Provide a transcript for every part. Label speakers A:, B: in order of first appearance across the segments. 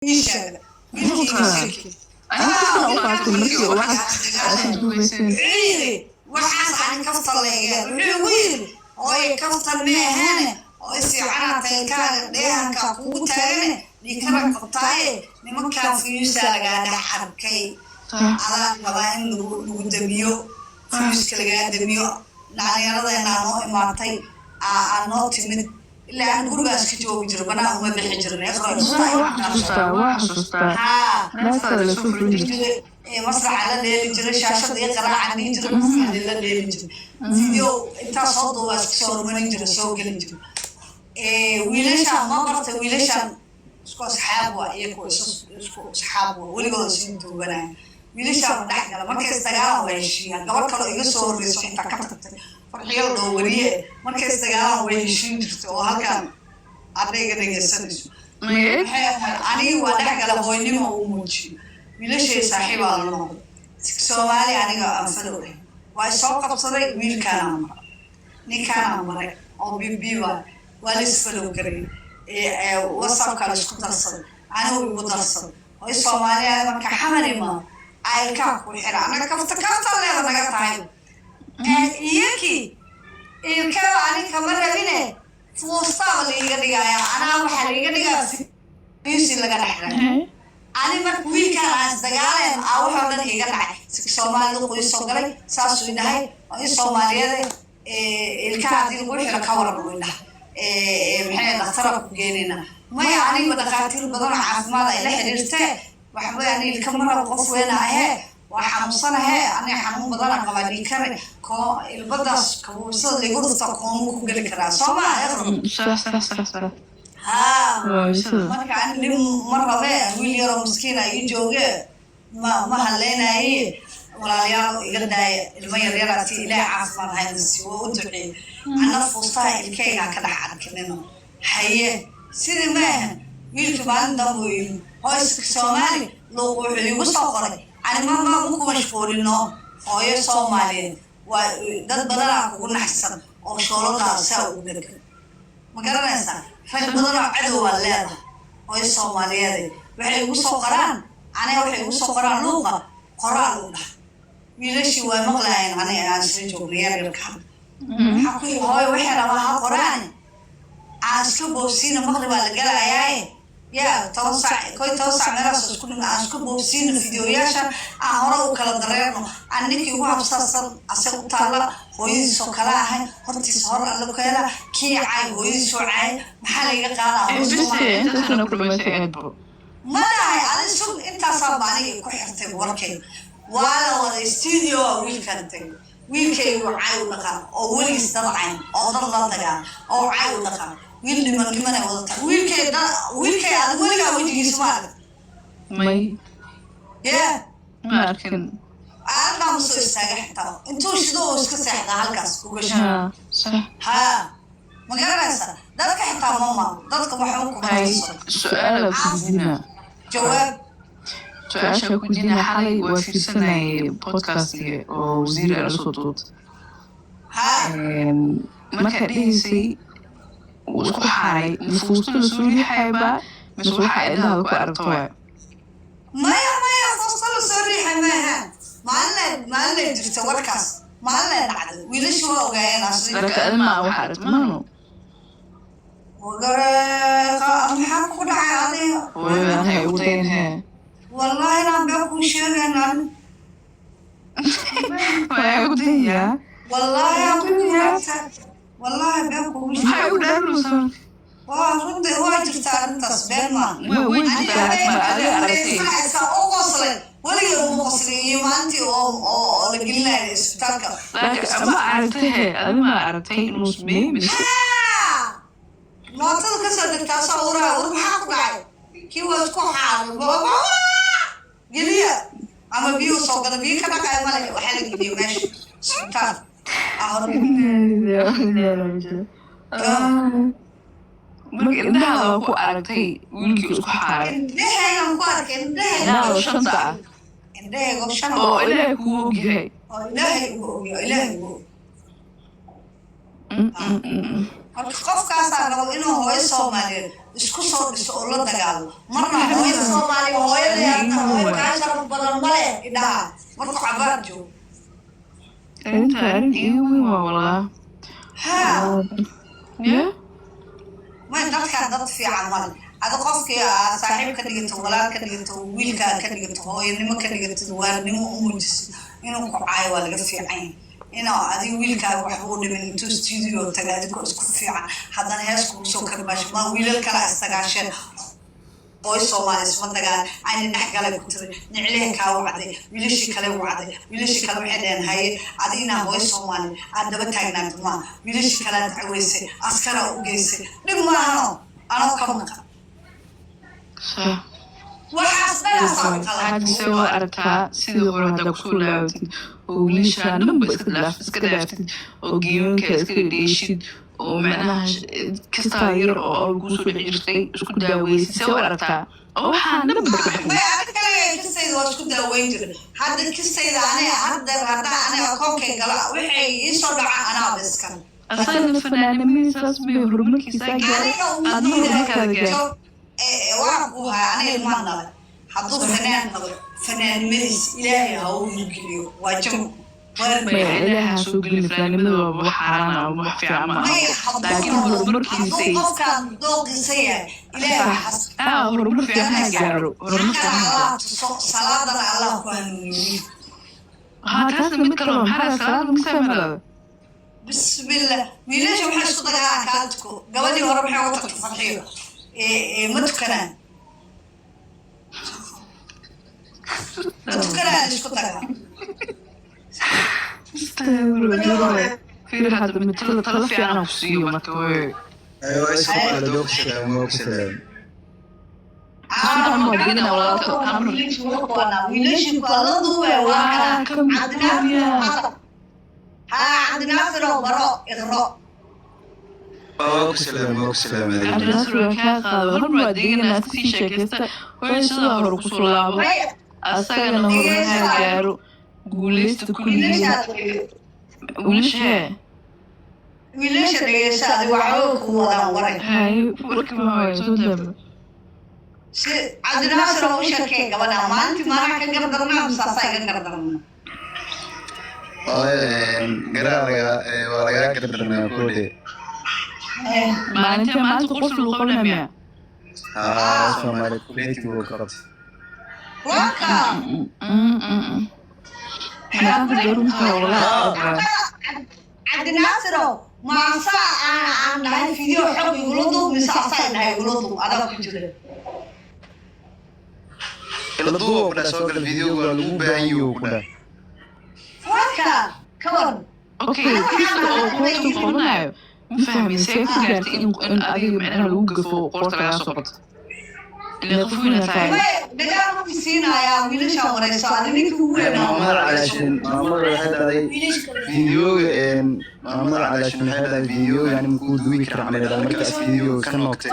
A: إيش waxaas aan kafta leeyahay wuxuu wiil oo kafta meehane oo si canaatay kaaga dheehanka kugu taagan dhikara qabtay nimanka fiisa laga dhaxarkay ala qabaan lagu dabiyo fiiska laga dabiyo dhalinyarada noo imaatay aan noo timid ilaa aan gurigaas ka joogi jiray banaan uma bixi jirnay مسرح على اللي يجري شاشة يقرأ عن يجري مسرح اللي يجري فيديو انت صوته وصور من يجري سوق يجري ويليش ما قرت ويليش اسكو اصحابه يكو اصحابه ولي قالوا سيدو بنا ويليش دحنا markay istagaal weeshiin gabar kale iga soo riso inta ka tagtay farxiyo loo wariye markay istagaal weeshiin jirto oo halkan ardayga dhageysanayso aniga waa dhaxgala hooynimo u muujiyo wiilashii saaxiib aan noqday Soomaali aniga aan fadhiyo way soo qabsaday wiilkaan ninkaan maray oo bibiwa wala isfadhiyo garay WhatsApp kala isku darsaday anigu ugu darsaday oo Soomaali marka xamarima ay ka ku xira anaga kafta leeyahay naga tahay iyaki ilka aniga marabine fuusaal iga dhigaya ana waxa iga dhigaya fiisi laga dhaxlay أنا مركوي كان أصدقائي أو حدا هيك نعي سومالي لقوي صقري ساسوي نهاي أي سومالي هذا الكادي لقوي حنا كورا بقولنا محل اخترق جينينا ما يعني بدخاتير بدون عافمة إلى حديرته وحبي يعني الكاميرا وقف وين هي وحمصنا هي أنا حمو بدون قبادي كره كو البدس كوصل لجود تقوم كوجل كرا سوما يخرج ما كان لي مرة بقى ويليرو مسكينة يجوجه ما هلينا هي ولا يارو يقدر المية ريراتي لا عفوا هاي السوى وتبعي أنا فصاي الكينا كده حد كلنا حيه سيد ما ويلك بعندهم ويل هاي سومالي لو يوصل أنا ما ممكن مشغول إنه هاي سومالي وده بدل أقول نحسن أو شغلنا سووا ذلك ما قررنا إنسان فالبضنا عدو الليلة وهي الصومالية وحي وصو قران أنا وحي وصو قران لوغة قران لوغة ويلاشي ومغلاين أنا أسرجو ريال الكحب حقي هاي وحي رواها قران عاسكو بوسين مغربا لقلا ياي يا توسع كوي توسع مراسس كل عاسكو بوسين فيديوياشا أهورا وكلا دريرنو أنكي هو بساسل أسيقو تالا هويدي سو كلاهي هورتي سهور ألو كيلا كي عاي هويدي سو عاي محالي يقالا ما داعي أنا سوق إنتا صاباني كحرتي وركي ولا استوديو ويلكانتي ويلكي وعاي ونقا أو ولي استضعين أو ضرلا دقا أو عاي ونقا ويل لمن وضعت ويلكي أنا ولي وجهي سمعت
B: ماي
A: يا
B: ما أركن
A: أنا مصر استاجحتها أنتوا شدوا وسكت حتى هالكاس وقش
B: صح
A: ها ما قرأت ذلك حتى ماما ذلك محوكم
B: سؤال كوزينا
A: جواب
B: سؤال كوزينا حالي وفي سنة بودكاست وزير الصوت
A: ها
B: ما كديسي وسكو حالي نفوس السوري حيبا مسوي حيلها وكو أرتوي
A: ما فصل صريحة ما لنا جرت وركاس ما لنا نعد ويلش هو وجاي ناصري
B: لك ألمع وحارت مانو
A: وقرأ محاك كل عادي
B: وين هي ودين هي
A: والله أنا بكون شغلنا
B: ما ودين
A: والله أبويا والله بكون
B: هاي ودين
A: رد واجب تاع التصبير ما
B: وين
A: أوصل ولا يوم وصل يمانتي أو لقينا استاك
B: لكن ما عرفتها أنا ما عرفتها نصبي مش
A: ما تذكر التصورة ومحق بعد كي واسكو حال بابا قليا أما بيو صوت بيو كذا كذا مالك وحلق بيو ماشي استاك
B: marka indhaha ku aragtay wiilkii isku xaaray
A: indhaha ku arkay indhaha
B: shanta ah
A: indhaha shan
B: oo ilaahay ku ogyahay
A: ilaahay qofkaas aan rabo inuu hooyo Soomaaliyeed isku soo dhiso oo la dagaalo marna hooyo إنها مركو عبارجو
B: أنت إيوه والله
A: ها
B: يا
A: ما دad كان dad fiican mal ada qofkii saaxiib ka dhigato walaal ka dhigato wiilka ka dhigato hooyanimo ka dhigato waarnimo u muujiso inuu ku caayo waa laga fiican inuu adiga wiilkaaga wax uu dhimin intuu studio tagaadi ku isku fiican haddana hees kugu soo karbaash ma wiilal kale isagaasheen boy Soomaali isma dagaan ayna dhaxgalay ku tiri niclehe kaa wacday wiilashii kale wacday wiilashii kale waxay dhaheen haye adina boy Soomaali aad daba taagnaad ma wiilashii kale dacweysay askara u geysay dhib ma ahano anoo ka maqan
B: waxaad soo aragtaa sidii hore hadda kusoo laabatid oo wiilashaan dhanba iska dhaaftid oo geeyoonka iska dhedheeshid oo macnaha kastaa yar oo lagu soo dhici jirtay isku daaweysid soo aragtaa oo waxaan dhanba ka
A: kistayda waa isku daaweyn jiray hadda kistayda aniga hadda aniga koonkay gala waxay ii soo dhacaan anaaba iskale
B: asagana fanaanimadiisaas bay horumarkiisaa gaaray adna horumarkaada gaaray
A: waan ku haa aniga ilmaan dhalay hadduu fanaan noqdo fanaanimadiis ilaahay ha u geliyo waa jamo
B: ilaaha soo gelin fanaanimada waa wax xaaraan ah wax fiican ma laakiin horumarkiisa
A: qofkaan dooqiisa yahay ilaahay
B: horumar fiican ha gaaro horumar fiican
A: salaadana allah ku hanuuniyo
B: taasna mid kale oo maxaa salaada musaamada
A: bismillah wiilasha waxay isku dagaan kaadku gabadhii hore maxay u tagtay farxiyo ma tukanaan isku dagaan
B: fiir hadda mid tala fiican ku siiyo marka way
C: ايوه ايش على دوك سلام وسلام
A: عندنا فرو برو إغراء
C: وسلام وسلام
B: الناس كان قادم ما دينا في شكسته ويش ظهر كسلابه أسألنا هو هاجرو قوليست كل
A: wiilasha dhageysaada waxaa ku wadaan waray
B: هاي ورك ما هو يسودم
A: si cabdinaasir oo u sheekay gabadha maalintii maalin ka gardarnaa misaasa iga gardarnaa
C: قراءة ولا قدرنا كله
B: maalinta maanta qof lagu qabnaa
C: سومالي كليتي وقرت
A: waka cabdinaasir oo maasa aan dhahay video xog igula duub misaasa dhahay igula duub adaa ku jira
C: الضوء ولا سوق الفيديو ولا باهيو ولا
A: waka kawan
B: اوكي كيف قلت قبناyo فهمي سيكون gaartay in adiga macnaha lagu gafo qorta laga soo qabto ila qofina tahay
A: dagaal ku siinayaa wiilasha wareyso adiga ku
C: مامر علشان مامر هذا فيديو مامر علشان هذا الفيديو يعني مكون دوي كرام على مركز فيديو كان وقت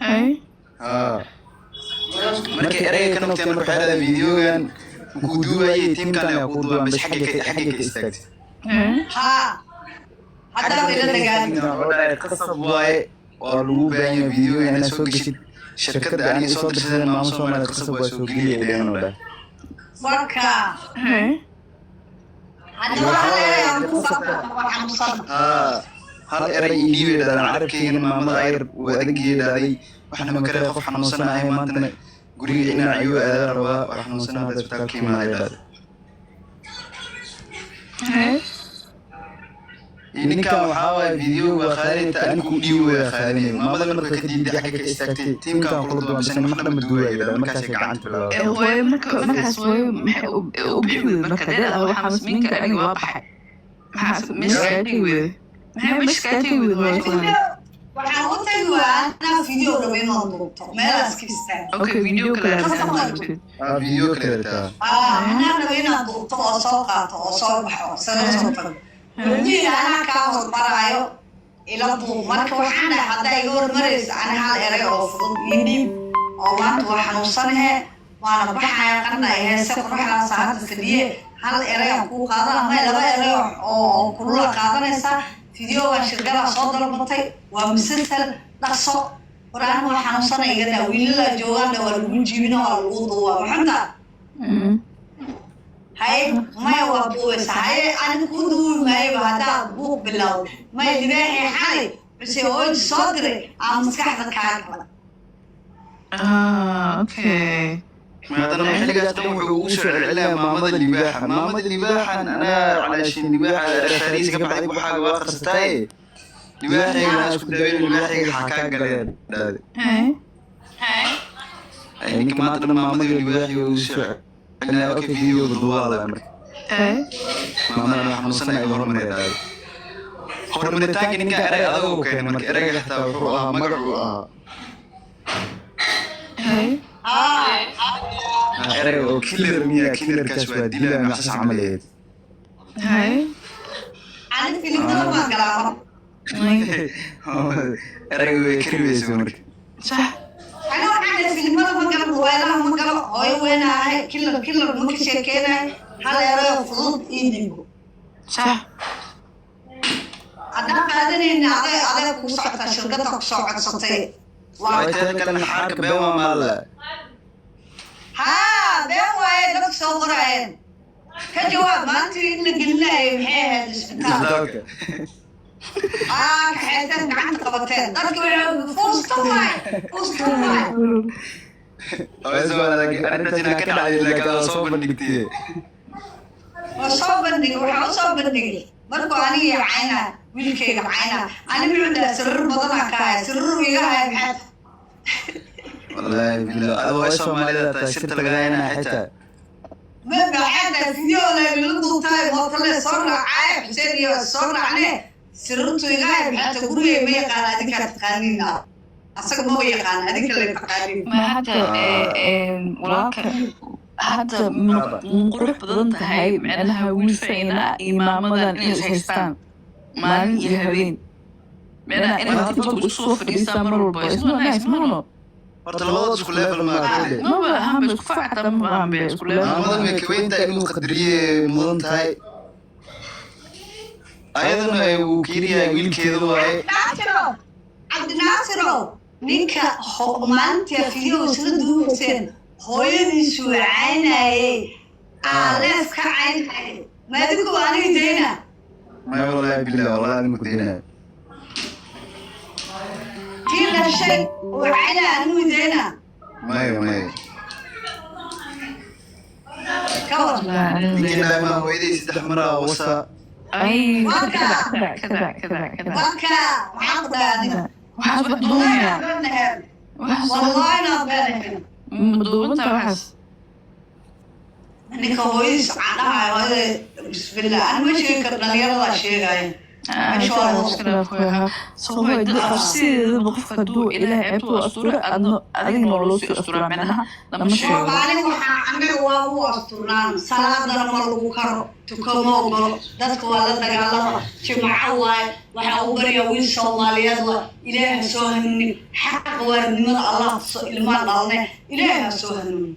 B: هاي
C: markay erayga ka noqotay marka hada videogan ku duubay team kan ay ku duubaan bas xagga ka istaagtay
A: ha hadda ila dagaal
C: wallahi qasab waay oo lagu baahan yahay videogan inay soo gashid shirkadda aan soo dirsadeen maamul Soomaaliya qasab waa soo geliyay deegaan oo dhan
A: waka
B: هاي
A: hadda waxaan ku qabtaa
C: hal eray dhiibay carabkayga maamada ayr waa adegeedaday waxna ma kare qof xanuunsanahay maanta guriga inaan ayo aada rabaa wax xanuunsanahay isbitaalka imaanayda
B: هاي
C: ninka waxa waay video waa khaalinta aan ku dhiibo khaalin maamada marka ka diiday xagga ka istaagtay teamka kula duwan bas ma dhama duwayay markaas gacanta bilaabay
B: هو markaas way u bixiyay marka dad waxa masminka aniga waa baxay maxaa
A: waxaan u tagi waa anaa video rabo inaan duubto meelaas ka istaag
B: اوكي فيديو كلا
C: video kale taa
A: anaa rabo inaan duubto oo soo qaato oo soo baxo sana soo tago wadiina anaa kaa hormaraayo ila duub marka waxaan dhahay haddaa iga hormaraysa ana hal eray oo fudud ii dhiib oo maanta waa xanuunsanahe waana baxaya qarna heese quruxdaasa hadda fadhiye hal eray aan kuu qaadan ama laba eray oo kulula qaadanaysa videoga shirkada soo dalbatay waa musalsal dhaqso وران waxaan sanay igada wiilala joogan waa lagu jiibina waa lagu duubaa maxanta hay ma waa boos hay aan ku duubay hada buuq bilow ma dibaaxi xalay bas oo soo diray aan maskaxda kaaga
B: okay
C: هذا حلقة تنوع وسع العلام مامض النباحة مامض النباحة أنا على شيء النباحة الفاريس قبل عيب وحاجة واخر ستاي نباحة أنا أشوف دبيل نباحة حكاك قليل يعني كمان ترى مامض النباحة وسع أنا أوكي فيديو بالضوال أمر ماما أنا حمل سنة يظهر من هذا هو من التانك إنك أرى أذوق كان مرك أرى حتى وحوها مقر أرى كيلر ميا كيلر كسوة ديلا محسس عمليات
B: هاي
A: أنا في الدور ما قرأ
C: أرى كيلر مرك
B: صح
A: أنا وحنا في المرة ما قرأ ولا ما قرأ هاي وين هاي كيلر ممكن شكلنا هذا يرى فضل إيدينكو
B: صح
A: أنا قادني إن هذا كوسعة شركة كوسعة صتي
C: وأتذكر الحركة بيوم ماله
A: ها بيوم دك صغرين كجواب ما تريد نقلنا محيه الإسبتال كحيتين عند قبتين دك فوستوماي
C: أنا تجينا كده على لك صوب النكتي
A: وصوب النك وحصوب النك بركو أنا عينا ويلكي عينا أنا بعد سرر بطنها كاي سرر وياها بحث
C: والله بالله أبغى أسمع مالي شرت لقينا حتى
A: ما بعد فيديو لا بلغو تاي ما طلع صور عايب سيريو صور عليه سررتو يغايب حتى قولي ما يقال هذيك تقانينا أصلا ما يقال هذيك اللي تقانين
B: ما حتى وراك حتى من قرب بدن هاي معناها ويلفينا إمامدان إنس هيستان مالين يهبين معناها إنها تبقى أسوة فريسة مرور بايس ما نايس مانو
C: برطلوات كلها بالمعقولة
B: ما بقى هم بس كفاحة ما هم بس كلها
C: ماما مكوين تأمين قدرية مدن تاي أيضا وكيريا ويل كيدو
A: عبد الناصر نينك مانتيا فيديو سردو حسين هويدي سو عيناي ألف كعيناي ما تقول أنا دينا
C: ما والله بالله والله أنا مكدينا
A: كل شيء وعينا أنو دينا
C: ما
A: كور
C: يمكن ما هو إذا سدح مرة وصا
B: أي كذا
A: وكا عقد هذا
B: وحاس بحضونيا
A: والله أنا بنهم
B: مدوبنتا وحاس
A: ninka hooyadiis caanaha hooyada bismillah aan ma sheegi karna dhalinyarada sheegaya
B: sideedaba qofka haduu ilaahay ceebtuu astura adigna waa loo sii asturaa micnaha lama sheego
A: maalin waxaa annaga waa u asturnaan salaadana ma lagu karo tukama ogolo dadka waa la dagaalama jimco waaye waxaa u barya wiil soomaaliyeed waa ilaaha soo hanuunin xaq waarnimada allah ilmaan dhalne ilaaha soo hanuunin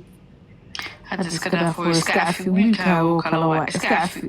B: hadda iska dhaafo iska cafi wiilkaago kale waa iska cafi